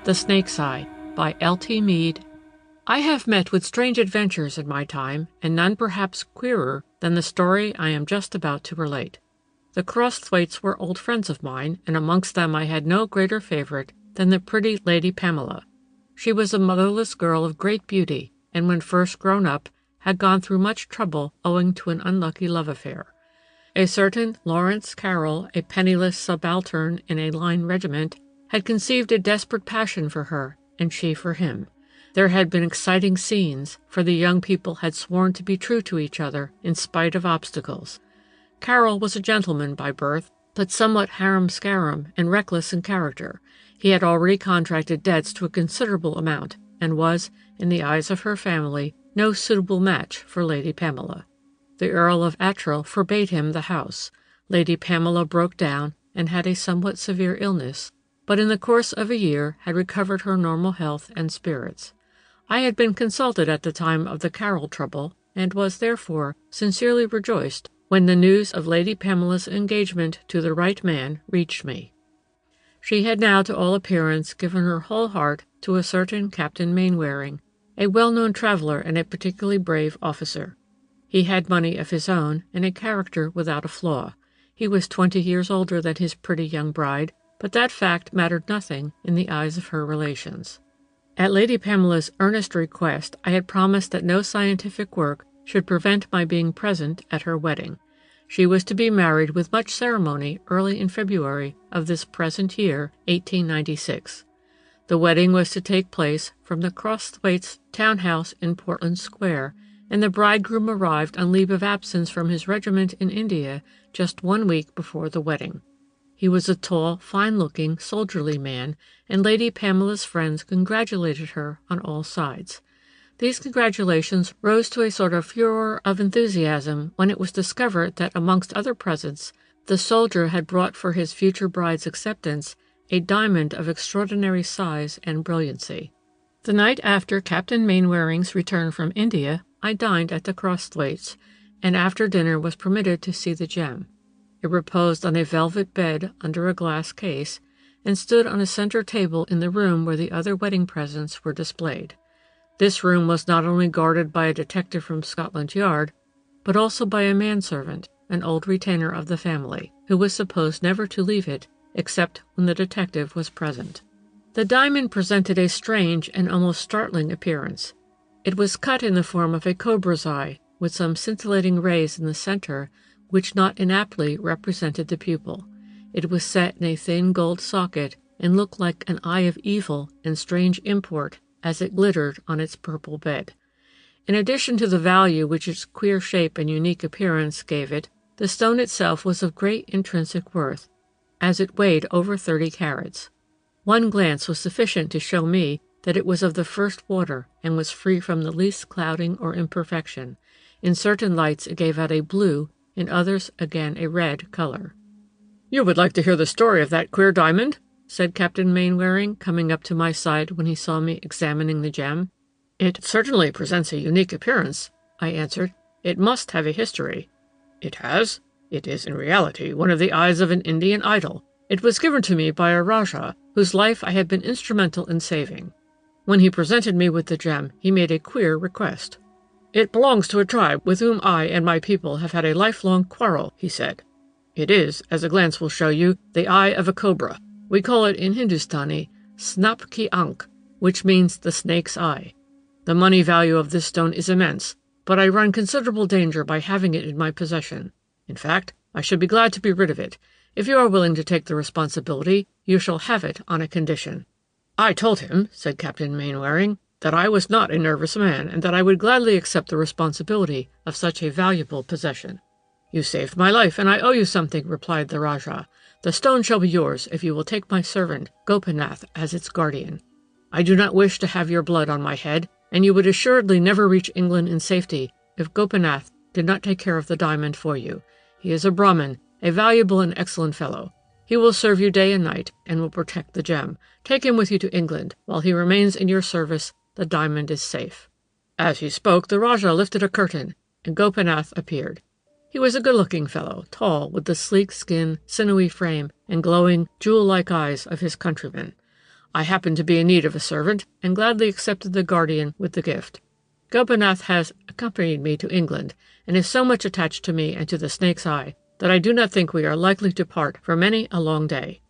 The Snake's Eye by L.T. Meade. I have met with strange adventures in my time, and none perhaps queerer than the story I am just about to relate. The Crosthwaites were old friends of mine, and amongst them I had no greater favourite than the pretty Lady Pamela. She was a motherless girl of great beauty, and when first grown up, had gone through much trouble owing to an unlucky love affair. A certain Lawrence Carroll, a penniless subaltern in a line regiment, had conceived a desperate passion for her, and she for him. There had been exciting scenes, for the young people had sworn to be true to each other in spite of obstacles. Carroll was a gentleman by birth, but somewhat harum-scarum and reckless in character. He had already contracted debts to a considerable amount, and was, in the eyes of her family, no suitable match for Lady Pamela. The Earl of Attrell forbade him the house. Lady Pamela broke down and had a somewhat severe illness, but in the course of a year had recovered her normal health and spirits. I had been consulted at the time of the Carroll trouble, and was therefore sincerely rejoiced when the news of Lady Pamela's engagement to the right man reached me. She had now to all appearance given her whole heart to a certain Captain Mainwaring, a well-known traveller and a particularly brave officer. He had money of his own, and a character without a flaw. He was 20 years older than his pretty young bride, but that fact mattered nothing in the eyes of her relations. At Lady Pamela's earnest request, I had promised that no scientific work should prevent my being present at her wedding. She was to be married with much ceremony early in February of this present year, 1896. The wedding was to take place from the Crosthwaites' townhouse in Portland Square, and the bridegroom arrived on leave of absence from his regiment in India just 1 week before the wedding. He was a tall, fine-looking, soldierly man, and Lady Pamela's friends congratulated her on all sides. These congratulations rose to a sort of furor of enthusiasm when it was discovered that amongst other presents the soldier had brought for his future bride's acceptance a diamond of extraordinary size and brilliancy. The night after Captain Mainwaring's return from India, I dined at the Crosthwaites, and after dinner was permitted to see the gem. It reposed on a velvet bed under a glass case, and stood on a centre table in the room where the other wedding presents were displayed. This room was not only guarded by a detective from Scotland Yard, but also by a manservant, an old retainer of the family, who was supposed never to leave it except when the detective was present. The diamond presented a strange and almost startling appearance. It was cut in the form of a cobra's eye, with some scintillating rays in the centre, which not inaptly represented the pupil. It was set in a thin gold socket, and looked like an eye of evil and strange import as it glittered on its purple bed. In addition to the value which its queer shape and unique appearance gave it, the stone itself was of great intrinsic worth, as it weighed over 30 carats. One glance was sufficient to show me that it was of the first water and was free from the least clouding or imperfection. In certain lights it gave out a blue, in others again a red color. "You would like to hear the story of that queer diamond?" said Captain Mainwaring, coming up to my side when he saw me examining the gem. "It certainly presents a unique appearance," I answered. "It must have a history." "It has. It is in reality one of the eyes of an Indian idol. It was given to me by a Rajah, whose life I had been instrumental in saving. When he presented me with the gem, he made a queer request. 'It belongs to a tribe with whom I and my people have had a lifelong quarrel,' he said. 'It is, as a glance will show you, the eye of a cobra. We call it in Hindustani snap ki ank, which means the snake's eye. The money value of this stone is immense, but I run considerable danger by having it in my possession. In fact, I should be glad to be rid of it. If you are willing to take the responsibility, you shall have it on a condition.' I told him," said Captain Mainwaring, "that I was not a nervous man, and that I would gladly accept the responsibility of such a valuable possession. 'You saved my life, and I owe you something,' replied the Rajah. 'The stone shall be yours if you will take my servant, Gopinath, as its guardian. I do not wish to have your blood on my head, and you would assuredly never reach England in safety if Gopinath did not take care of the diamond for you. He is a Brahmin, a valuable and excellent fellow. He will serve you day and night, and will protect the gem. Take him with you to England. While he remains in your service, the diamond is safe.' As he spoke, the Rajah lifted a curtain, and Gopinath appeared. He was a good-looking fellow, tall, with the sleek skin, sinewy frame, and glowing, jewel-like eyes of his countrymen. I happened to be in need of a servant, and gladly accepted the guardian with the gift. Gopinath has accompanied me to England, and is so much attached to me and to the snake's eye that I do not think we are likely to part for many a long day."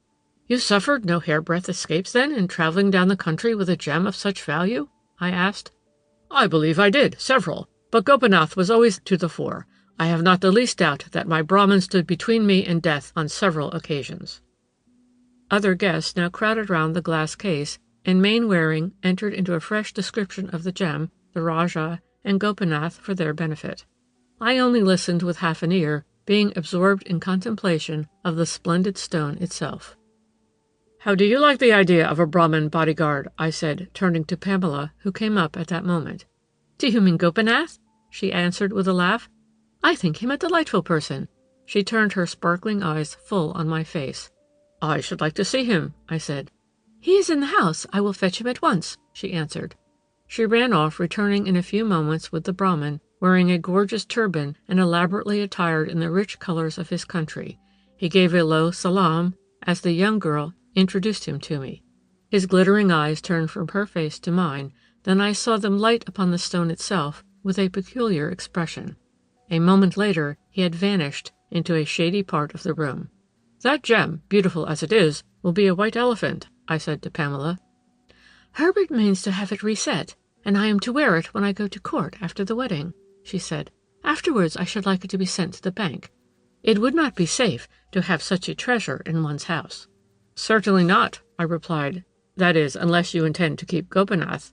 "You suffered no hairbreadth escapes, then, in traveling down the country with a gem of such value?" I asked. "I believe I did, several, but Gopinath was always to the fore. I have not the least doubt that my Brahmin stood between me and death on several occasions." Other guests now crowded round the glass case, and Mainwaring entered into a fresh description of the gem, the Rajah, and Gopinath for their benefit. I only listened with half an ear, being absorbed in contemplation of the splendid stone itself. "How do you like the idea of a Brahmin bodyguard?" I said, turning to Pamela, who came up at that moment. "Do you mean Gopinath?" she answered with a laugh. "I think him a delightful person." She turned her sparkling eyes full on my face. "I should like to see him," I said. "He is in the house. I will fetch him at once," she answered. She ran off, returning in a few moments with the Brahmin, wearing a gorgeous turban and elaborately attired in the rich colors of his country. He gave a low salaam as the young girl introduced him to me. His glittering eyes turned from her face to mine, then I saw them light upon the stone itself with a peculiar expression. A moment later he had vanished into a shady part of the room. "That gem, beautiful as it is, will be a white elephant," I said to Pamela. "Herbert means to have it reset, and I am to wear it when I go to court after the wedding," she said. "Afterwards I should like it to be sent to the bank. It would not be safe to have such a treasure in one's house." "Certainly not," I replied. "That is, unless you intend to keep Gopinath."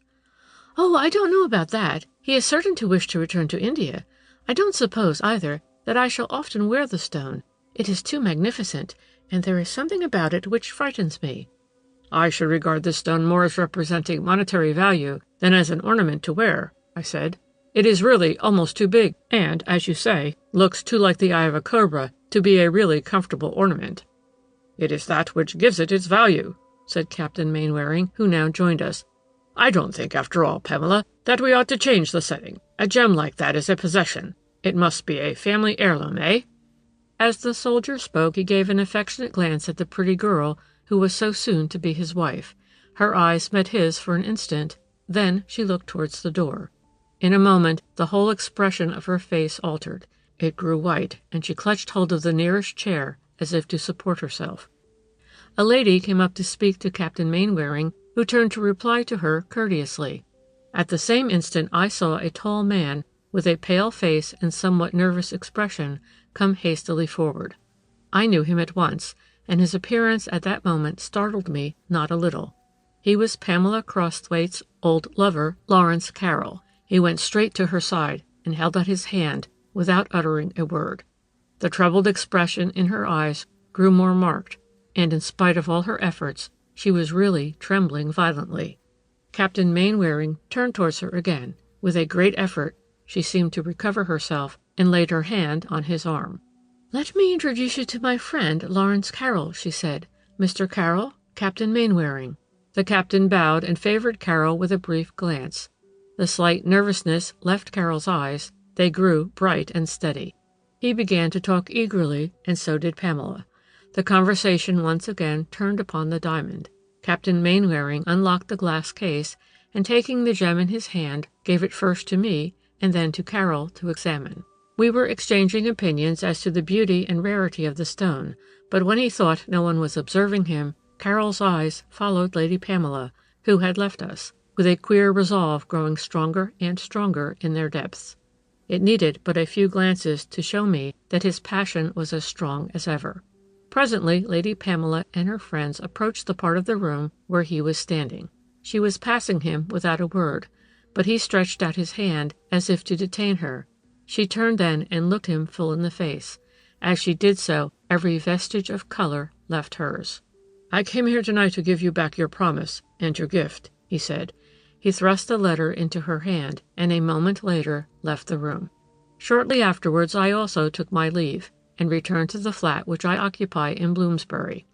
"Oh, I don't know about that. He is certain to wish to return to India. I don't suppose, either, that I shall often wear the stone. It is too magnificent, and there is something about it which frightens me." "I should regard this stone more as representing monetary value than as an ornament to wear," I said. "It is really almost too big, and, as you say, looks too like the eye of a cobra to be a really comfortable ornament." "It is that which gives it its value," said Captain Mainwaring, who now joined us. "I don't think, after all, Pamela, that we ought to change the setting. A gem like that is a possession. It must be a family heirloom, eh?" As the soldier spoke, he gave an affectionate glance at the pretty girl who was so soon to be his wife. Her eyes met his for an instant, then she looked towards the door. In a moment the whole expression of her face altered. It grew white, and she clutched hold of the nearest chair as if to support herself. A lady came up to speak to Captain Mainwaring, who turned to reply to her courteously. At the same instant I saw a tall man, with a pale face and somewhat nervous expression, come hastily forward. I knew him at once, and his appearance at that moment startled me not a little. He was Pamela Crosthwaite's old lover, Lawrence Carroll. He went straight to her side and held out his hand without uttering a word. The troubled expression in her eyes grew more marked, and in spite of all her efforts, she was really trembling violently. Captain Mainwaring turned towards her again. With a great effort, she seemed to recover herself and laid her hand on his arm. "Let me introduce you to my friend, Lawrence Carroll," she said. "Mr. Carroll, Captain Mainwaring." The captain bowed and favored Carroll with a brief glance. The slight nervousness left Carroll's eyes. They grew bright and steady. He began to talk eagerly, and so did Pamela. The conversation once again turned upon the diamond. Captain Mainwaring unlocked the glass case, and taking the gem in his hand, gave it first to me and then to Carroll to examine. We were exchanging opinions as to the beauty and rarity of the stone, but when he thought no one was observing him, Carroll's eyes followed Lady Pamela, who had left us, with a queer resolve growing stronger and stronger in their depths. It needed but a few glances to show me that his passion was as strong as ever. Presently Lady Pamela and her friends approached the part of the room where he was standing. She was passing him without a word, but he stretched out his hand as if to detain her. She turned then and looked him full in the face. As she did so, every vestige of color left hers. "I came here tonight to give you back your promise and your gift," he said. He thrust the letter into her hand, and a moment later left the room. Shortly afterwards I also took my leave, and returned to the flat which I occupy in Bloomsbury.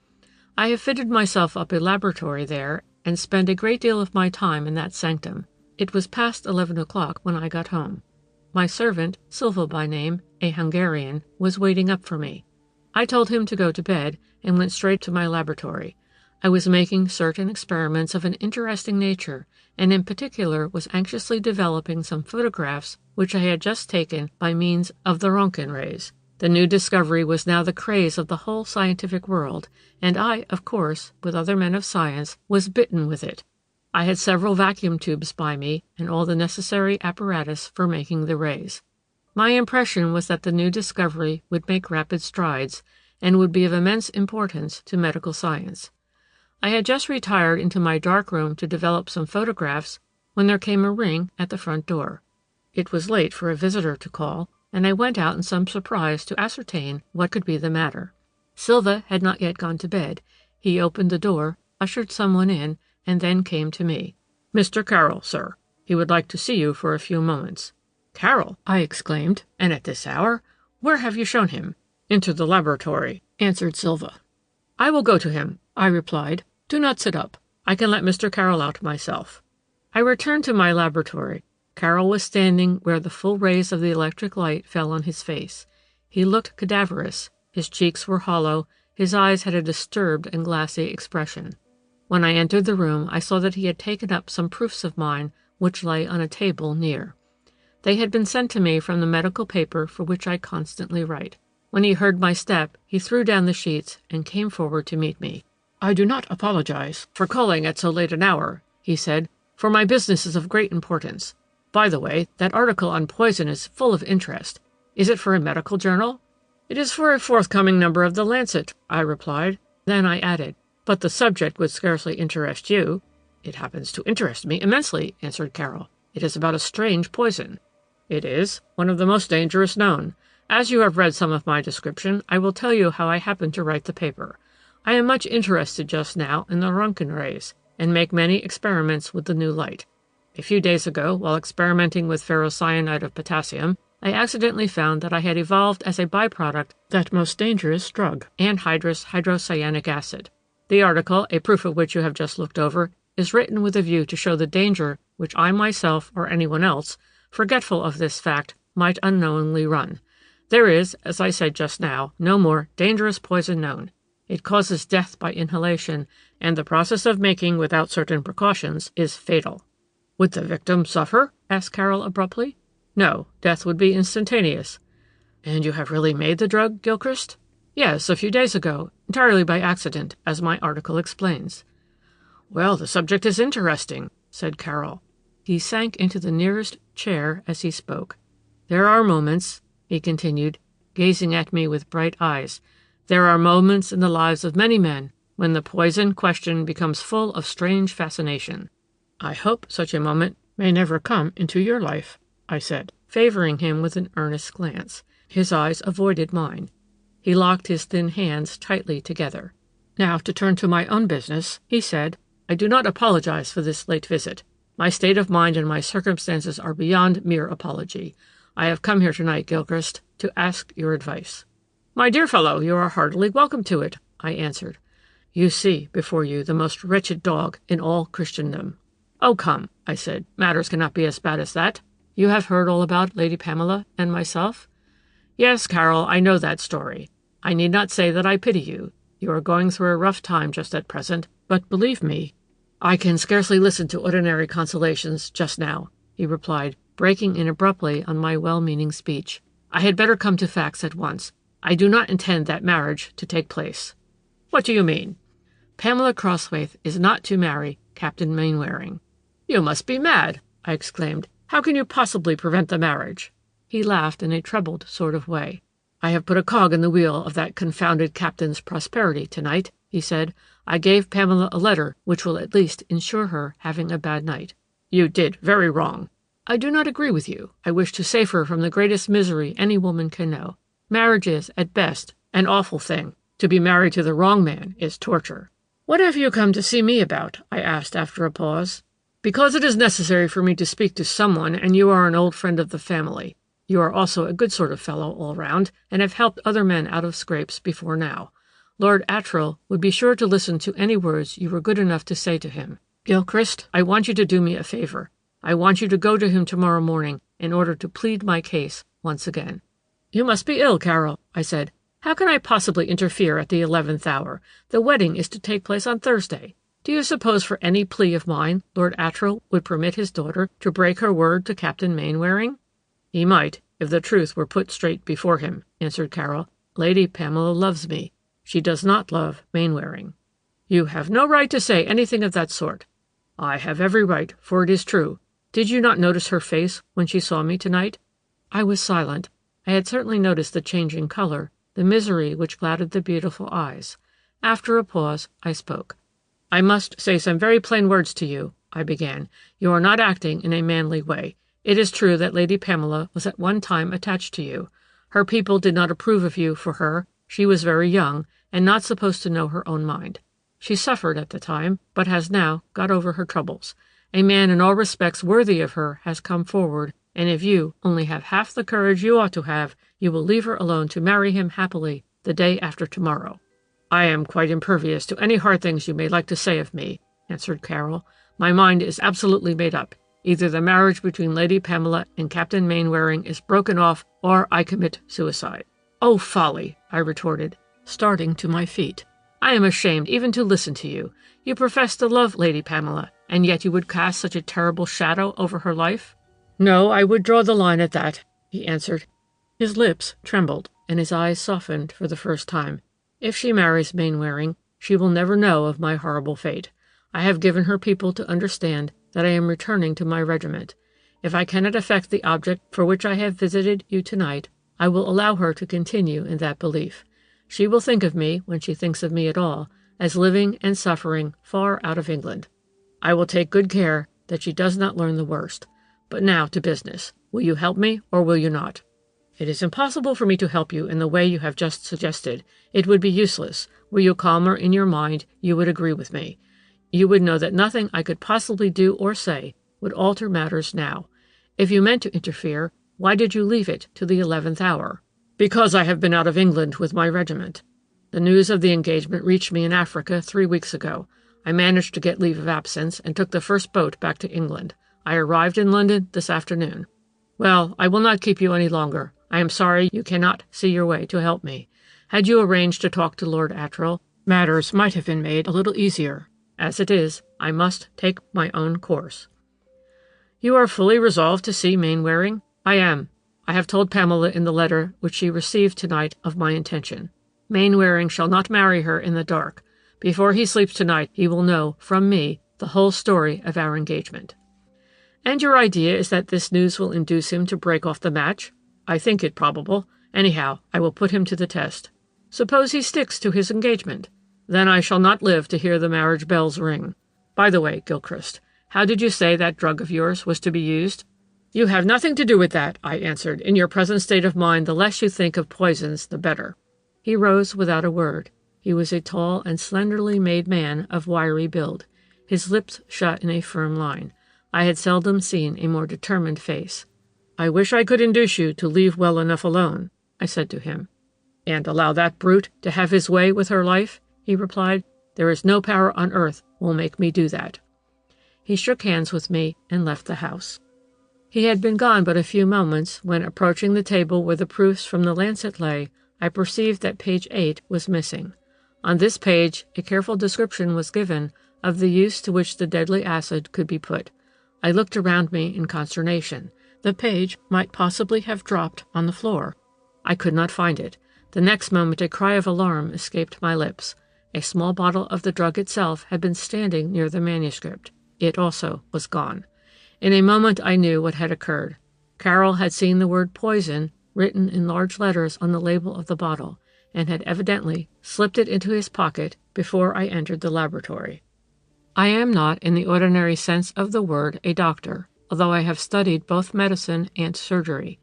I have fitted myself up a laboratory there, and spend a great deal of my time in that sanctum. It was past 11 o'clock when I got home. My servant, Silva by name, a Hungarian, was waiting up for me. I told him to go to bed, and went straight to my laboratory. I was making certain experiments of an interesting nature, and in particular was anxiously developing some photographs which I had just taken by means of the Röntgen rays. The new discovery was now the craze of the whole scientific world, and I, of course, with other men of science, was bitten with it. I had several vacuum tubes by me, and all the necessary apparatus for making the rays. My impression was that the new discovery would make rapid strides, and would be of immense importance to medical science. I had just retired into my dark room to develop some photographs when there came a ring at the front door. It was late for a visitor to call, and I went out in some surprise to ascertain what could be the matter. Silva had not yet gone to bed. He opened the door, ushered someone in, and then came to me. "Mr. Carroll, sir. He would like to see you for a few moments." "Carroll!" I exclaimed. "And at this hour? Where have you shown him?" "Into the laboratory," answered Silva. "I will go to him," I replied. "Do not sit up. I can let Mr. Carroll out myself." I returned to my laboratory. Carroll was standing where the full rays of the electric light fell on his face. He looked cadaverous. His cheeks were hollow. His eyes had a disturbed and glassy expression. When I entered the room, I saw that he had taken up some proofs of mine which lay on a table near. They had been sent to me from the medical paper for which I constantly write. When he heard my step, he threw down the sheets and came forward to meet me. "I do not apologize for calling at so late an hour," he said, "for my business is of great importance. By the way, that article on poison is full of interest. Is it for a medical journal?" "It is for a forthcoming number of the Lancet," I replied. Then I added, "But the subject would scarcely interest you." "It happens to interest me immensely," answered Carroll. "It is about a strange poison." "It is, one of the most dangerous known. As you have read some of my description, I will tell you how I happened to write the paper. I am much interested just now in the Röntgen rays, and make many experiments with the new light. A few days ago, while experimenting with ferrocyanide of potassium, I accidentally found that I had evolved as a byproduct that most dangerous drug, anhydrous hydrocyanic acid. The article, a proof of which you have just looked over, is written with a view to show the danger which I myself or anyone else, forgetful of this fact, might unknowingly run. There is, as I said just now, no more dangerous poison known. It causes death by inhalation, and the process of making without certain precautions is fatal." "Would the victim suffer?" asked Carroll abruptly. "No, death would be instantaneous." "And you have really made the drug, Gilchrist?" "Yes, a few days ago, entirely by accident, as my article explains." "Well, the subject is interesting," said Carroll. He sank into the nearest chair as he spoke. "There are moments," he continued, gazing at me with bright eyes, "there are moments in the lives of many men when the poison question becomes full of strange fascination." "I hope such a moment may never come into your life," I said, favoring him with an earnest glance. His eyes avoided mine. He locked his thin hands tightly together. "Now to turn to my own business," he said. "I do not apologize for this late visit. My state of mind and my circumstances are beyond mere apology. I have come here tonight, Gilchrist, to ask your advice." "My dear fellow, you are heartily welcome to it," I answered. "You see before you the most wretched dog in all Christendom." "Oh, come," I said, "matters cannot be as bad as that. You have heard all about Lady Pamela and myself?" "Yes, Carroll, I know that story. I need not say that I pity you. You are going through a rough time just at present, but believe me—" "I can scarcely listen to ordinary consolations just now," he replied, breaking in abruptly on my well-meaning speech. "I had better come to facts at once. I do not intend that marriage to take place." "What do you mean?" "Pamela Crosthwaite is not to marry Captain Mainwaring." "You must be mad!" I exclaimed. "How can you possibly prevent the marriage?" He laughed in a troubled sort of way. "I have put a cog in the wheel of that confounded captain's prosperity tonight," he said. "I gave Pamela a letter which will at least ensure her having a bad night." "You did very wrong." "I do not agree with you. I wish to save her from the greatest misery any woman can know. Marriage is, at best, an awful thing. To be married to the wrong man is torture." "What have you come to see me about?" I asked after a pause. "Because it is necessary for me to speak to someone, and you are an old friend of the family. You are also a good sort of fellow all round, and have helped other men out of scrapes before now. Lord Attrill would be sure to listen to any words you were good enough to say to him. Gilchrist, I want you to do me a favor. I want you to go to him tomorrow morning in order to plead my case once again." "You must be ill, Carroll," I said. How can I possibly interfere at the 11th hour? The wedding is to take place on Thursday. Do you suppose for any plea of mine Lord Attrill would permit his daughter to break her word to Captain Mainwaring? He might, if the truth were put straight before him, answered Carroll. Lady Pamela loves me. She does not love Mainwaring. You have no right to say anything of that sort. I have every right, for it is true. Did you not notice her face when she saw me tonight? I was silent. I had certainly noticed the changing color, the misery which clouded the beautiful eyes. After a pause, I spoke. I must say some very plain words to you, I began. You are not acting in a manly way. It is true that Lady Pamela was at one time attached to you. Her people did not approve of you for her. She was very young, and not supposed to know her own mind. She suffered at the time, but has now got over her troubles. A man in all respects worthy of her has come forward, and if you only have half the courage you ought to have, you will leave her alone to marry him happily the day after tomorrow. I am quite impervious to any hard things you may like to say of me, answered Carroll. My mind is absolutely made up. Either the marriage between Lady Pamela and Captain Mainwaring is broken off, or I commit suicide. Oh, folly, I retorted, starting to my feet. I am ashamed even to listen to you. You profess to love Lady Pamela, and yet you would cast such a terrible shadow over her life? No, I would draw the line at that, he answered. His lips trembled, and his eyes softened for the first time. If she marries Mainwaring, she will never know of my horrible fate. I have given her people to understand that I am returning to my regiment. If I cannot effect the object for which I have visited you tonight, I will allow her to continue in that belief. She will think of me, when she thinks of me at all, as living and suffering far out of England. I will take good care that she does not learn the worst. But now to business. Will you help me, or will you not? It is impossible for me to help you in the way you have just suggested. It would be useless. Were you calmer in your mind, you would agree with me. You would know that nothing I could possibly do or say would alter matters now. If you meant to interfere, why did you leave it to the 11th hour? Because I have been out of England with my regiment. The news of the engagement reached me in Africa 3 weeks ago. I managed to get leave of absence and took the first boat back to England. I arrived in London this afternoon. Well, I will not keep you any longer. I am sorry you cannot see your way to help me. Had you arranged to talk to Lord Attrill, matters might have been made a little easier. As it is, I must take my own course. You are fully resolved to see Mainwaring? I am. I have told Pamela in the letter which she received tonight of my intention. Mainwaring shall not marry her in the dark. Before he sleeps tonight, he will know, from me, the whole story of our engagement. And your idea is that this news will induce him to break off the match? I think it probable. Anyhow, I will put him to the test. Suppose he sticks to his engagement? Then I shall not live to hear the marriage bells ring. By the way, Gilchrist, how did you say that drug of yours was to be used? You have nothing to do with that, I answered. In your present state of mind, the less you think of poisons, the better. He rose without a word. He was a tall and slenderly made man of wiry build. His lips shut in a firm line. I had seldom seen a more determined face. I wish I could induce you to leave well enough alone, I said to him. And allow that brute to have his way with her life? He replied. There is no power on earth will make me do that. He shook hands with me and left the house. He had been gone but a few moments when, approaching the table where the proofs from the Lancet lay, I perceived that page 8 was missing. On this page a careful description was given of the use to which the deadly acid could be put. I looked around me in consternation. The page might possibly have dropped on the floor. I could not find it. The next moment a cry of alarm escaped my lips. A small bottle of the drug itself had been standing near the manuscript. It also was gone. In a moment I knew what had occurred. Carroll had seen the word poison written in large letters on the label of the bottle, and had evidently slipped it into his pocket before I entered the laboratory. I am not, in the ordinary sense of the word, a doctor, although I have studied both medicine and surgery.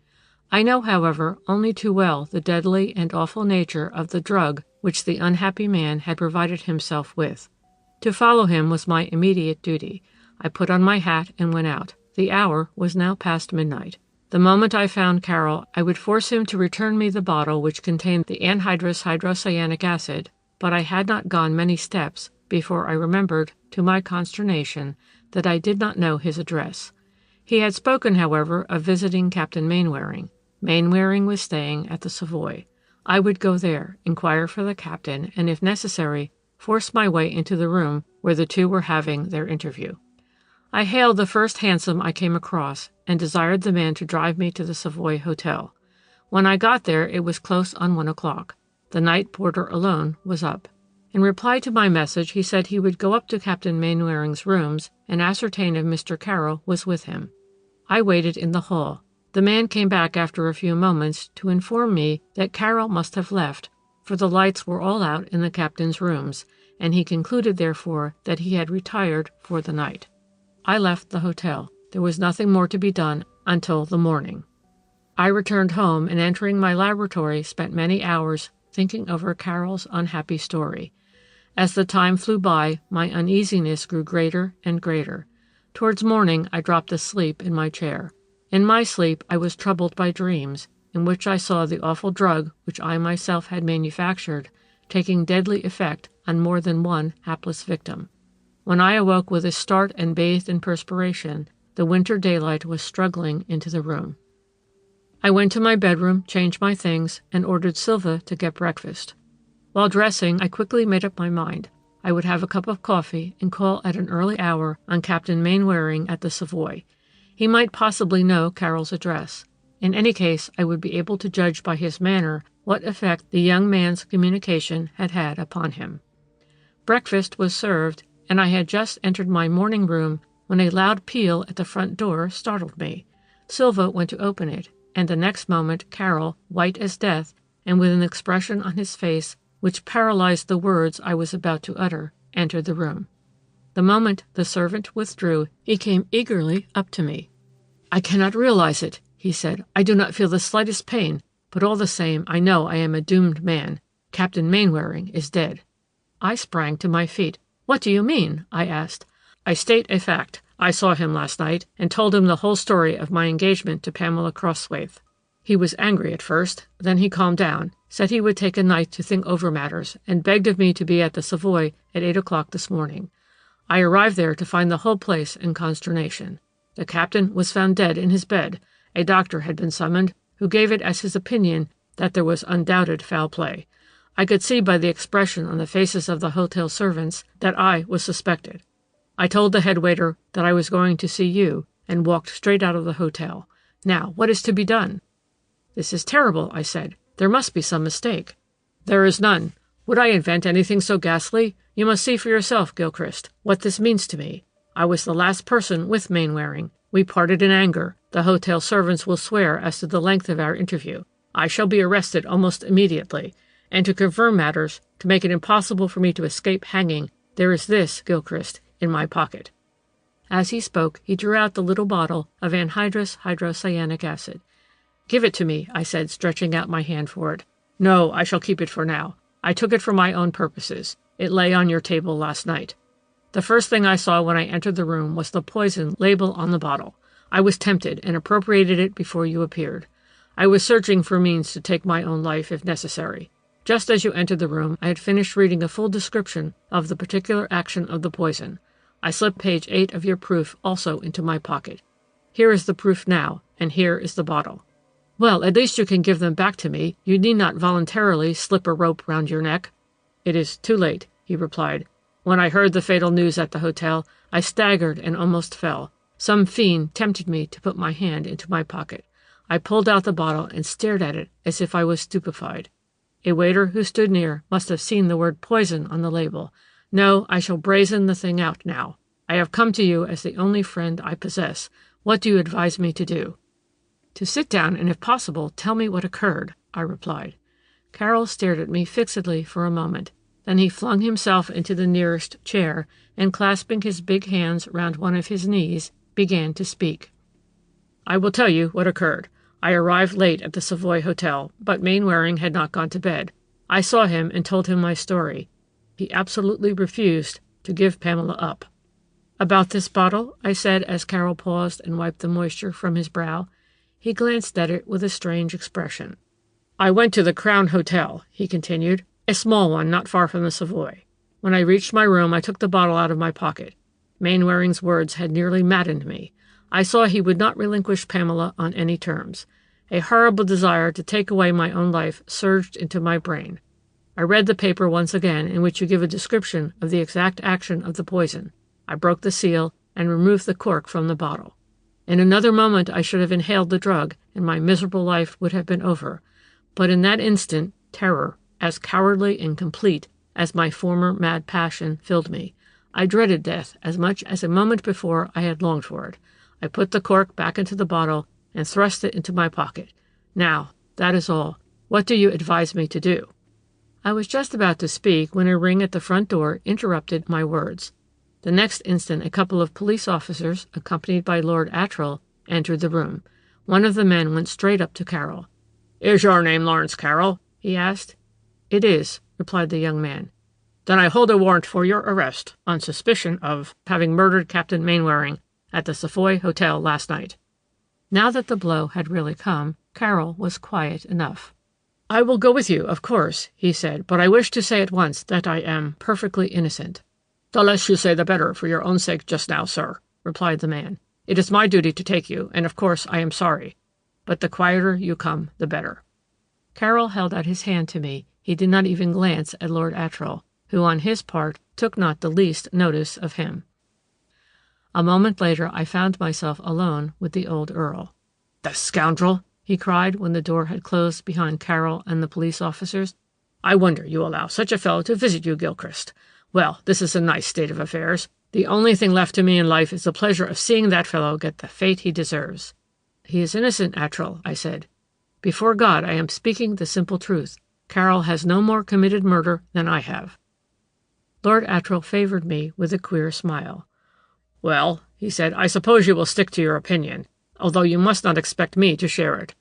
I know, however, only too well the deadly and awful nature of the drug which the unhappy man had provided himself with. To follow him was my immediate duty. I put on my hat and went out. The hour was now past midnight. The moment I found Carroll, I would force him to return me the bottle which contained the anhydrous hydrocyanic acid, but I had not gone many steps before I remembered, to my consternation, that I did not know his address. He had spoken, however, of visiting Captain Mainwaring. Mainwaring was staying at the Savoy. I would go there, inquire for the captain, and if necessary, force my way into the room where the two were having their interview. I hailed the first hansom I came across and desired the man to drive me to the Savoy Hotel. When I got there, it was close on 1 o'clock. The night porter alone was up. In reply to my message, he said he would go up to Captain Mainwaring's rooms and ascertain if Mr. Carroll was with him. I waited in the hall. The man came back after a few moments to inform me that Carroll must have left, for the lights were all out in the captain's rooms, and he concluded, therefore, that he had retired for the night. I left the hotel. There was nothing more to be done until the morning. I returned home and, entering my laboratory, spent many hours thinking over Carroll's unhappy story. As the time flew by, my uneasiness grew greater and greater. Towards morning, I dropped asleep in my chair. In my sleep, I was troubled by dreams, in which I saw the awful drug which I myself had manufactured taking deadly effect on more than one hapless victim. When I awoke with a start and bathed in perspiration, the winter daylight was struggling into the room. I went to my bedroom, changed my things, and ordered Silva to get breakfast. While dressing, I quickly made up my mind. I would have a cup of coffee and call at an early hour on Captain Mainwaring at the Savoy. He might possibly know Carroll's address. In any case, I would be able to judge by his manner what effect the young man's communication had had upon him. Breakfast was served, and I had just entered my morning room when a loud peal at the front door startled me. Silva went to open it, and the next moment Carroll, white as death, and with an expression on his face which paralyzed the words I was about to utter, entered the room. The moment the servant withdrew, he came eagerly up to me. "I cannot realize it," he said. "I do not feel the slightest pain, but all the same I know I am a doomed man. Captain Mainwaring is dead." I sprang to my feet. "What do you mean?" I asked. "I state a fact. I saw him last night, and told him the whole story of my engagement to Pamela Crosthwaite. He was angry at first, then he calmed down, said he would take a night to think over matters, and begged of me to be at the Savoy at 8 o'clock this morning. I arrived there to find the whole place in consternation. The captain was found dead in his bed. A doctor had been summoned, who gave it as his opinion that there was undoubted foul play. I could see by the expression on the faces of the hotel servants that I was suspected. I told the head waiter that I was going to see you, and walked straight out of the hotel. Now, what is to be done?" "This is terrible," I said. "There must be some mistake." "There is none. Would I invent anything so ghastly? You must see for yourself, Gilchrist, what this means to me. I was the last person with Mainwaring. We parted in anger. The hotel servants will swear as to the length of our interview. I shall be arrested almost immediately. And to confirm matters, to make it impossible for me to escape hanging, there is this, Gilchrist, in my pocket." As he spoke, he drew out the little bottle of anhydrous hydrocyanic acid. "Give it to me," I said, stretching out my hand for it. "No, I shall keep it for now. I took it for my own purposes. It lay on your table last night. The first thing I saw when I entered the room was the poison label on the bottle. I was tempted and appropriated it before you appeared. I was searching for means to take my own life if necessary. Just as you entered the room, I had finished reading a full description of the particular action of the poison. I slipped page 8 of your proof also into my pocket. Here is the proof now, and here is the bottle." "Well, at least you can give them back to me. You need not voluntarily slip a rope round your neck." "It is too late," he replied. "When I heard the fatal news at the hotel, I staggered and almost fell. Some fiend tempted me to put my hand into my pocket. I pulled out the bottle and stared at it as if I was stupefied. A waiter who stood near must have seen the word poison on the label. No, I shall brazen the thing out now. I have come to you as the only friend I possess. What do you advise me to do?" "To sit down and, if possible, tell me what occurred," I replied. Carroll stared at me fixedly for a moment. Then he flung himself into the nearest chair, and clasping his big hands round one of his knees, began to speak. "I will tell you what occurred. I arrived late at the Savoy Hotel, but Mainwaring had not gone to bed. I saw him and told him my story. He absolutely refused to give Pamela up." "About this bottle?" I said, as Carroll paused and wiped the moisture from his brow. He glanced at it with a strange expression. "I went to the Crown Hotel," he continued, "a small one not far from the Savoy. When I reached my room, I took the bottle out of my pocket. Mainwaring's words had nearly maddened me. I saw he would not relinquish Pamela on any terms. A horrible desire to take away my own life surged into my brain. I read the paper once again in which you give a description of the exact action of the poison. I broke the seal and removed the cork from the bottle. In another moment I should have inhaled the drug, and my miserable life would have been over. But in that instant, terror, as cowardly and complete as my former mad passion, filled me. I dreaded death as much as a moment before I had longed for it. I put the cork back into the bottle and thrust it into my pocket. Now, that is all. What do you advise me to do? I was just about to speak when a ring at the front door interrupted my words. The next instant a couple of police officers, accompanied by Lord Attrill, entered the room. One of the men went straight up to Carroll. "Is your name Lawrence Carroll?" he asked. "It is," replied the young man. "Then I hold a warrant for your arrest on suspicion of having murdered Captain Mainwaring at the Savoy Hotel last night." Now that the blow had really come, Carroll was quiet enough. "I will go with you, of course," he said, "but I wish to say at once that I am perfectly innocent." "The less you say the better for your own sake just now, sir," replied the man. "It is my duty to take you, and of course I am sorry. But the quieter you come, the better." Carroll held out his hand to me. He did not even glance at Lord Attrill, who on his part took not the least notice of him. A moment later I found myself alone with the old Earl. "The scoundrel!" he cried when the door had closed behind Carroll and the police officers. "I wonder you allow such a fellow to visit you, Gilchrist. Well, this is a nice state of affairs. The only thing left to me in life is the pleasure of seeing that fellow get the fate he deserves." "He is innocent, Attrill," I said. "Before God I am speaking the simple truth. Carroll has no more committed murder than I have." Lord Attrill favored me with a queer smile. "Well," he said, "I suppose you will stick to your opinion, although you must not expect me to share it.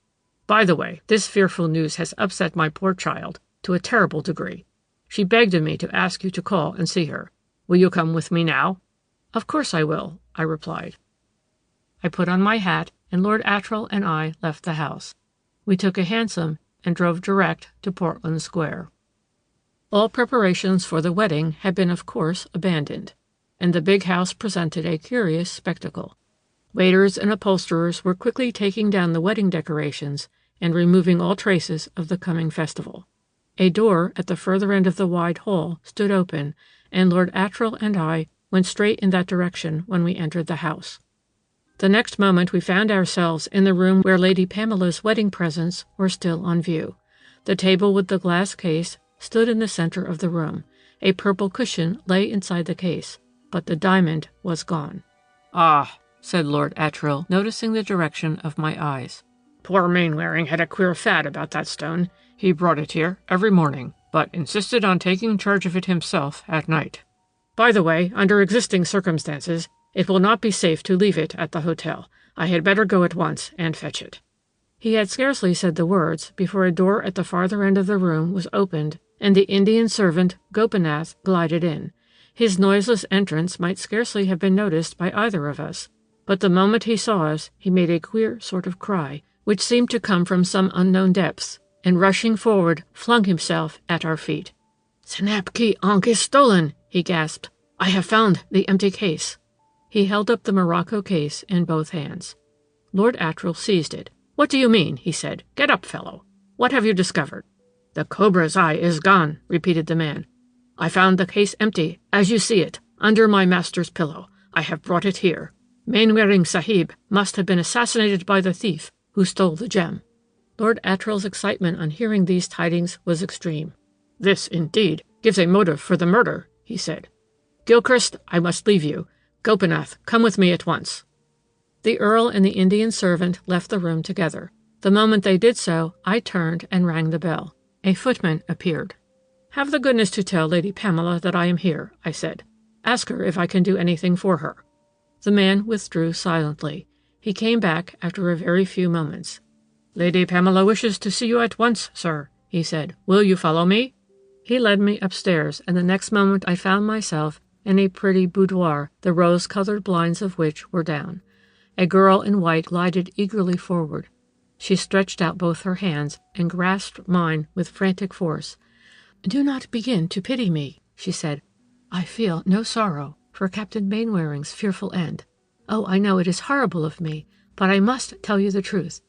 By the way, this fearful news has upset my poor child to a terrible degree. She begged of me to ask you to call and see her. Will you come with me now?" "Of course I will," I replied. I put on my hat, and Lord Attrill and I left the house. We took a hansom and drove direct to Portland Square. All preparations for the wedding had been of course abandoned, and the big house presented a curious spectacle. Waiters and upholsterers were quickly taking down the wedding decorations and removing all traces of the coming festival. A door at the further end of the wide hall stood open, and Lord Attrill and I went straight in that direction when we entered the house. The next moment we found ourselves in the room where Lady Pamela's wedding presents were still on view. The table with the glass case stood in the center of the room. A purple cushion lay inside the case, but the diamond was gone. "Ah," said Lord Attrill, noticing the direction of my eyes. "Poor Mainwaring had a queer fad about that stone. He brought it here every morning, but insisted on taking charge of it himself at night. By the way, under existing circumstances, it will not be safe to leave it at the hotel. I had better go at once and fetch it." He had scarcely said the words before a door at the farther end of the room was opened, and the Indian servant, Gopinath, glided in. His noiseless entrance might scarcely have been noticed by either of us, but the moment he saw us, he made a queer sort of cry, which seemed to come from some unknown depths, and rushing forward, flung himself at our feet. "Sanapki Ankh is stolen," he gasped. "I have found the empty case." He held up the morocco case in both hands. Lord Attrill seized it. "What do you mean?" he said. "Get up, fellow. What have you discovered?" "The cobra's eye is gone," repeated the man. "I found the case empty, as you see it, under my master's pillow. I have brought it here. Mainwaring Sahib must have been assassinated by the thief who stole the gem." Lord Attrill's excitement on hearing these tidings was extreme. "This, indeed, gives a motive for the murder," he said. "Gilchrist, I must leave you. Gopinath, come with me at once." The Earl and the Indian servant left the room together. The moment they did so, I turned and rang the bell. A footman appeared. "Have the goodness to tell Lady Pamela that I am here," I said. "Ask her if I can do anything for her." The man withdrew silently. He came back after a very few moments. "Lady Pamela wishes to see you at once, sir," he said. "Will you follow me?" He led me upstairs, and the next moment I found myself in a pretty boudoir, the rose-colored blinds of which were down. A girl in white glided eagerly forward. She stretched out both her hands and grasped mine with frantic force. "Do not begin to pity me," she said. "I feel no sorrow for Captain Mainwaring's fearful end. Oh, I know it is horrible of me, but I must tell you the truth.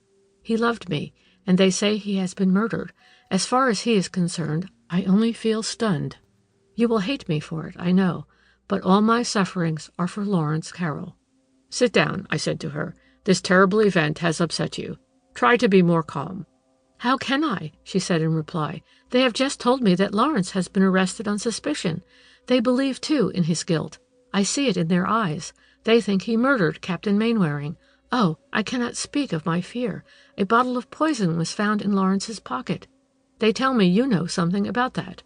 He loved me, and they say he has been murdered. As far as he is concerned, I only feel stunned. You will hate me for it, I know, but all my sufferings are for Lawrence Carroll." "Sit down," I said to her. "This terrible event has upset you. Try to be more calm." "How can I?" she said in reply. "They have just told me that Lawrence has been arrested on suspicion. They believe, too, in his guilt. I see it in their eyes. They think he murdered Captain Mainwaring. Oh, I cannot speak of my fear. A bottle of poison was found in Lawrence's pocket. They tell me you know something about that."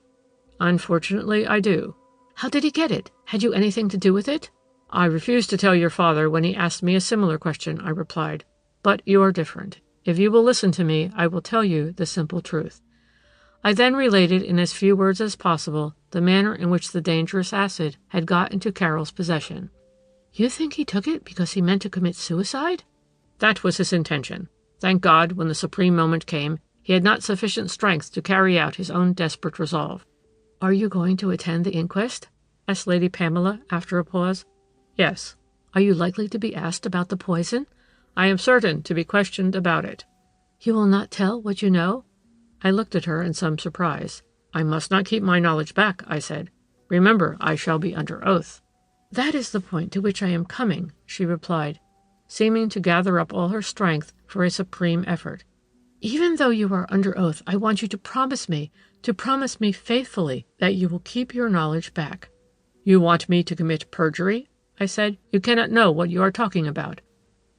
"Unfortunately, I do." "How did he get it? Had you anything to do with it?" "I refused to tell your father when he asked me a similar question," I replied. "But you are different. If you will listen to me, I will tell you the simple truth." I then related in as few words as possible the manner in which the dangerous acid had got into Carroll's possession. "You think he took it because he meant to commit suicide?" "That was his intention. Thank God, when the supreme moment came, he had not sufficient strength to carry out his own desperate resolve." "Are you going to attend the inquest?" asked Lady Pamela after a pause. "Yes." "Are you likely to be asked about the poison?" "I am certain to be questioned about it." "You will not tell what you know?" I looked at her in some surprise. "I must not keep my knowledge back," I said. "Remember, I shall be under oath." "That is the point to which I am coming," she replied, seeming to gather up all her strength for a supreme effort. "Even though you are under oath, I want you to promise me faithfully that you will keep your knowledge back." "You want me to commit perjury?" I said. "You cannot know what you are talking about."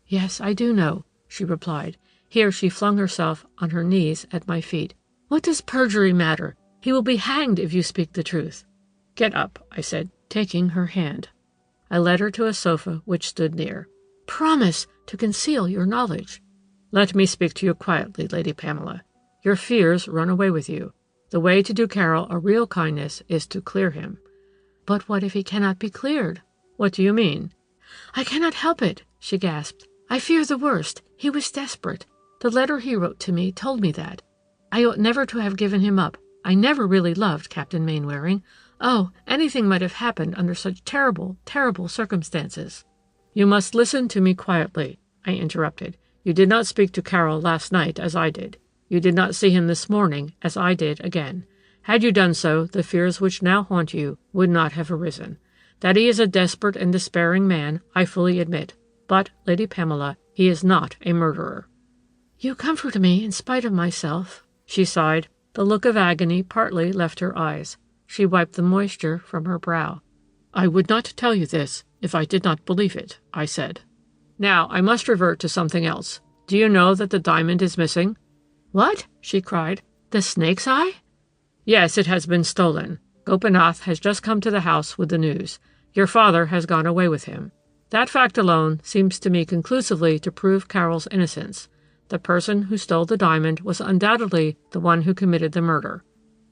"Yes, I do know," she replied. Here she flung herself on her knees at my feet. "What does perjury matter? He will be hanged if you speak the truth." "Get up," I said, taking her hand. I led her to a sofa which stood near. "Promise to conceal your knowledge." "Let me speak to you quietly, Lady Pamela. Your fears run away with you. The way to do Carroll a real kindness is to clear him." "But what if he cannot be cleared?" "What do you mean?" "I cannot help it," she gasped. "I fear the worst. He was desperate. The letter he wrote to me told me that. I ought never to have given him up. I never really loved Captain Mainwaring. Oh, anything might have happened under such terrible, terrible circumstances." "You must listen to me quietly," I interrupted. "You did not speak to Carroll last night as I did. You did not see him this morning as I did again. Had you done so, the fears which now haunt you would not have arisen. That he is a desperate and despairing man, I fully admit. But, Lady Pamela, he is not a murderer." "You comfort me in spite of myself," she sighed. The look of agony partly left her eyes. She wiped the moisture from her brow. "I would not tell you this if I did not believe it," I said. "Now I must revert to something else. Do you know that the diamond is missing?" "What?" she cried. "The snake's eye?" "Yes, it has been stolen. Gopinath has just come to the house with the news. Your father has gone away with him. That fact alone seems to me conclusively to prove Carroll's innocence. The person who stole the diamond was undoubtedly the one who committed the murder.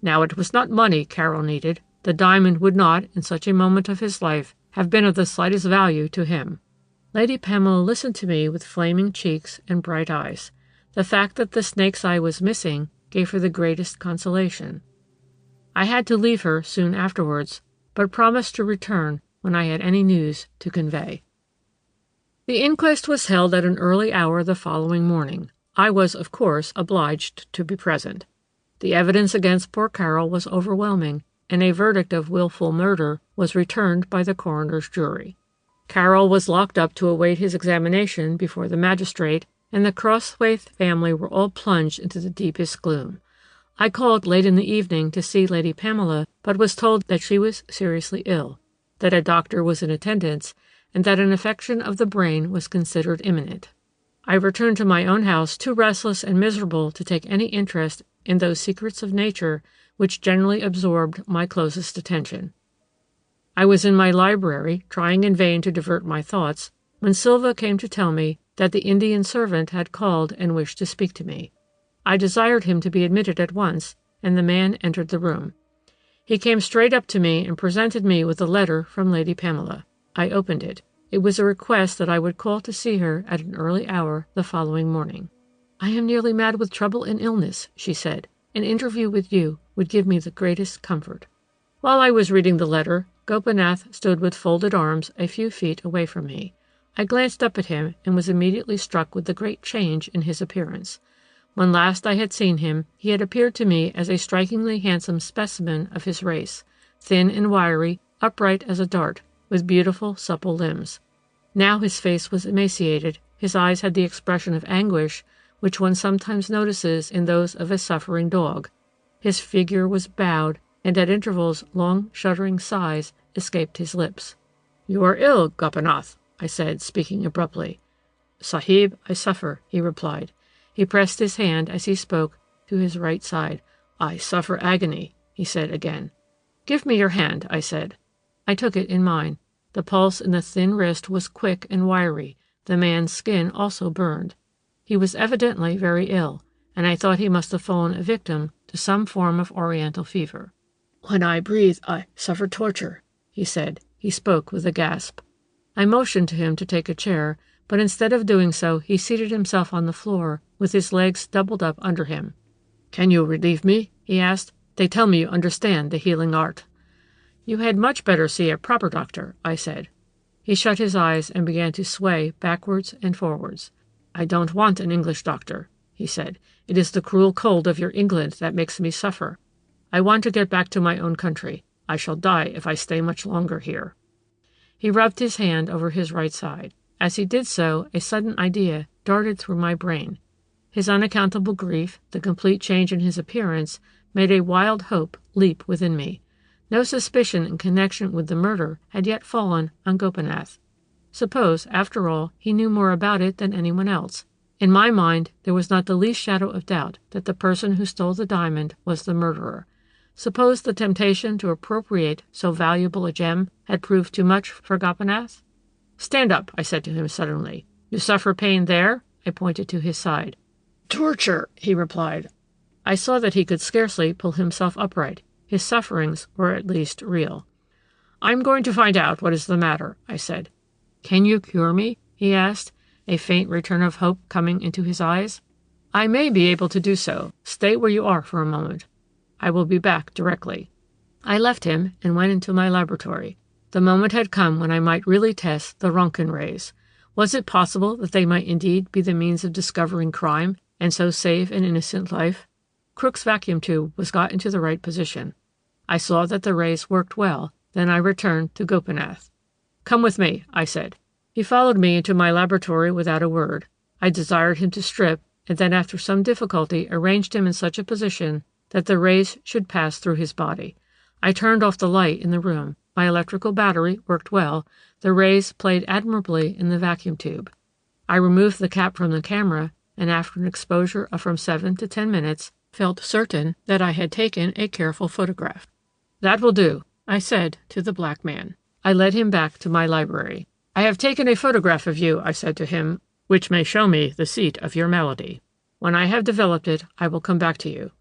Now, it was not money Carroll needed. The diamond would not, in such a moment of his life, have been of the slightest value to him." Lady Pamela listened to me with flaming cheeks and bright eyes. The fact that the snake's eye was missing gave her the greatest consolation. I had to leave her soon afterwards, but promised to return when I had any news to convey. The inquest was held at an early hour the following morning. I was, of course, obliged to be present. The evidence against poor Carroll was overwhelming, and a verdict of wilful murder was returned by the coroner's jury. Carroll was locked up to await his examination before the magistrate, and the Crosthwaite family were all plunged into the deepest gloom. I called late in the evening to see Lady Pamela, but was told that she was seriously ill, that a doctor was in attendance, and that an affection of the brain was considered imminent. I returned to my own house too restless and miserable to take any interest in those secrets of nature which generally absorbed my closest attention. I was in my library, trying in vain to divert my thoughts, when Silva came to tell me that the Indian servant had called and wished to speak to me. I desired him to be admitted at once, and the man entered the room. He came straight up to me and presented me with a letter from Lady Pamela. I opened it. It was a request that I would call to see her at an early hour the following morning. "I am nearly mad with trouble and illness," she said. "An interview with you would give me the greatest comfort." While I was reading the letter, Gopinath stood with folded arms a few feet away from me. I glanced up at him and was immediately struck with the great change in his appearance. When last I had seen him, he had appeared to me as a strikingly handsome specimen of his race, thin and wiry, upright as a dart, with beautiful, supple limbs. Now his face was emaciated, his eyes had the expression of anguish which one sometimes notices in those of a suffering dog. His figure was bowed, and at intervals long shuddering sighs escaped his lips. "You are ill, Gopinath," I said, speaking abruptly. "Sahib, I suffer," he replied. He pressed his hand as he spoke to his right side. "I suffer agony," he said again. "Give me your hand," I said. I took it in mine. The pulse in the thin wrist was quick and wiry. The man's skin also burned. He was evidently very ill, and I thought he must have fallen a victim to some form of Oriental fever. "When I breathe, I suffer torture," he said. He spoke with a gasp. I motioned to him to take a chair, but instead of doing so, he seated himself on the floor with his legs doubled up under him. "Can you relieve me?" he asked. "They tell me you understand the healing art." "You had much better see a proper doctor," I said. He shut his eyes and began to sway backwards and forwards. "I don't want an English doctor," he said. "It is the cruel cold of your England that makes me suffer. I want to get back to my own country. I shall die if I stay much longer here." He rubbed his hand over his right side. As he did so, a sudden idea darted through my brain. His unaccountable grief, the complete change in his appearance, made a wild hope leap within me. No suspicion in connection with the murder had yet fallen on Gopinath. Suppose, after all, he knew more about it than anyone else. In my mind, there was not the least shadow of doubt that the person who stole the diamond was the murderer. Suppose the temptation to appropriate so valuable a gem had proved too much for Gopinath? "Stand up," I said to him suddenly. "You suffer pain there?" I pointed to his side. "Torture," he replied. I saw that he could scarcely pull himself upright. His sufferings were at least real. "I'm going to find out what is the matter," I said. "Can you cure me?" he asked, a faint return of hope coming into his eyes. "I may be able to do so. Stay where you are for a moment. I will be back directly." I left him and went into my laboratory. The moment had come when I might really test the Roentgen rays. Was it possible that they might indeed be the means of discovering crime, and so save an innocent life? Crook's vacuum tube was got into the right position. I saw that the rays worked well. Then I returned to Gopinath. "Come with me," I said. He followed me into my laboratory without a word. I desired him to strip, and then after some difficulty arranged him in such a position that the rays should pass through his body. I turned off the light in the room. My electrical battery worked well. The rays played admirably in the vacuum tube. I removed the cap from the camera, and after an exposure of from 7 to 10 minutes, felt certain that I had taken a careful photograph. "That will do," I said to the black man. I led him back to my library. "I have taken a photograph of you," I said to him, "which may show me the seat of your malady. When I have developed it, I will come back to you."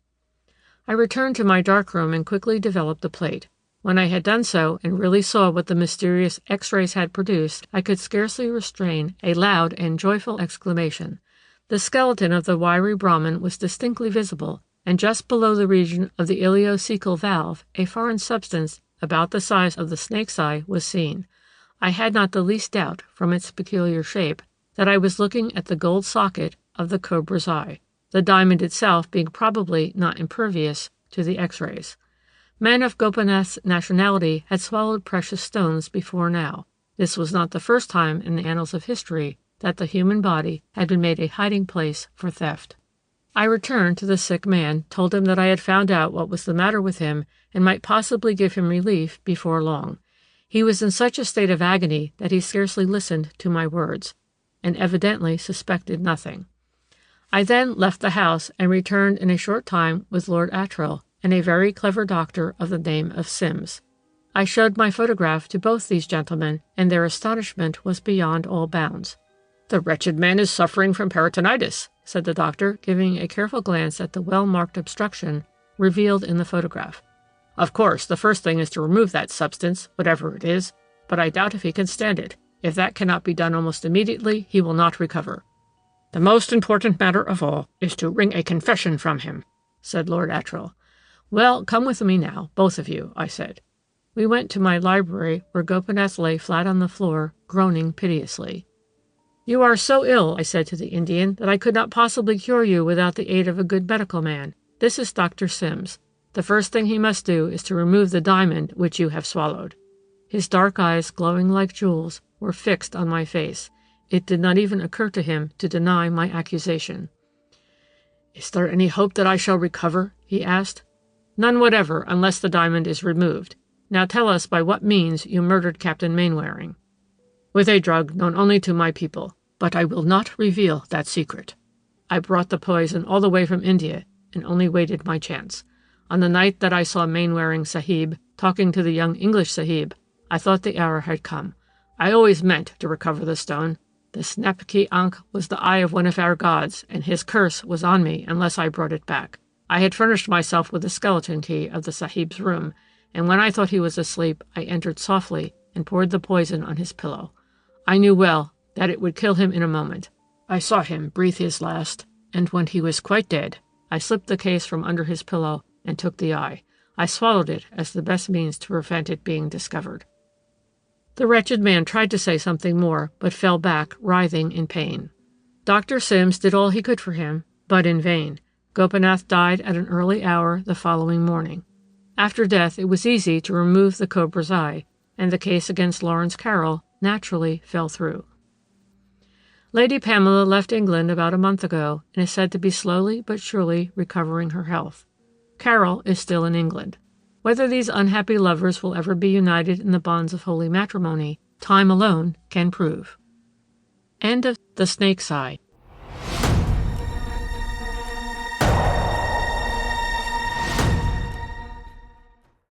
I returned to my darkroom and quickly developed the plate. When I had done so and really saw what the mysterious X-rays had produced, I could scarcely restrain a loud and joyful exclamation. The skeleton of the wiry Brahmin was distinctly visible, and just below the region of the ileocecal valve, a foreign substance about the size of the snake's eye was seen. I had not the least doubt, from its peculiar shape, that I was looking at the gold socket of the cobra's eye, the diamond itself being probably not impervious to the X-rays. Men of Gopinath's nationality had swallowed precious stones before now. This was not the first time in the annals of history that the human body had been made a hiding place for theft. I returned to the sick man, told him that I had found out what was the matter with him and might possibly give him relief before long. He was in such a state of agony that he scarcely listened to my words, and evidently suspected nothing. I then left the house and returned in a short time with Lord Attrill and a very clever doctor of the name of Sims. I showed my photograph to both these gentlemen, and their astonishment was beyond all bounds. "The wretched man is suffering from peritonitis," said the doctor, giving a careful glance at the well-marked obstruction revealed in the photograph. "Of course, the first thing is to remove that substance, whatever it is, but I doubt if he can stand it. If that cannot be done almost immediately, he will not recover." "The most important matter of all is to wring a confession from him," said Lord Attrill. "Well, come with me now, both of you," I said. We went to my library, where Gopinath lay flat on the floor, groaning piteously. "You are so ill," I said to the Indian, "that I could not possibly cure you without the aid of a good medical man. This is Dr. Sims. The first thing he must do is to remove the diamond which you have swallowed." His dark eyes, glowing like jewels, were fixed on my face. It did not even occur to him to deny my accusation. "Is there any hope that I shall recover?" he asked. "None whatever, unless the diamond is removed. Now tell us by what means you murdered Captain Mainwaring." "With a drug known only to my people. But I will not reveal that secret. I brought the poison all the way from India, and only waited my chance. On the night that I saw Mainwaring Sahib talking to the young English Sahib, I thought the hour had come. I always meant to recover the stone. The Snapki Ankh was the eye of one of our gods, and his curse was on me unless I brought it back. I had furnished myself with the skeleton key of the Sahib's room, and when I thought he was asleep, I entered softly and poured the poison on his pillow. I knew well that it would kill him in a moment. I saw him breathe his last, and when he was quite dead, I slipped the case from under his pillow and took the eye. I swallowed it as the best means to prevent it being discovered." The wretched man tried to say something more, but fell back, writhing in pain. Dr. Sims did all he could for him, but in vain. Gopinath died at an early hour the following morning. After death, it was easy to remove the cobra's eye, and the case against Lawrence Carroll naturally fell through. Lady Pamela left England about a month ago, and is said to be slowly but surely recovering her health. Carroll is still in England. Whether these unhappy lovers will ever be united in the bonds of holy matrimony, time alone can prove. End of The Snake's Eye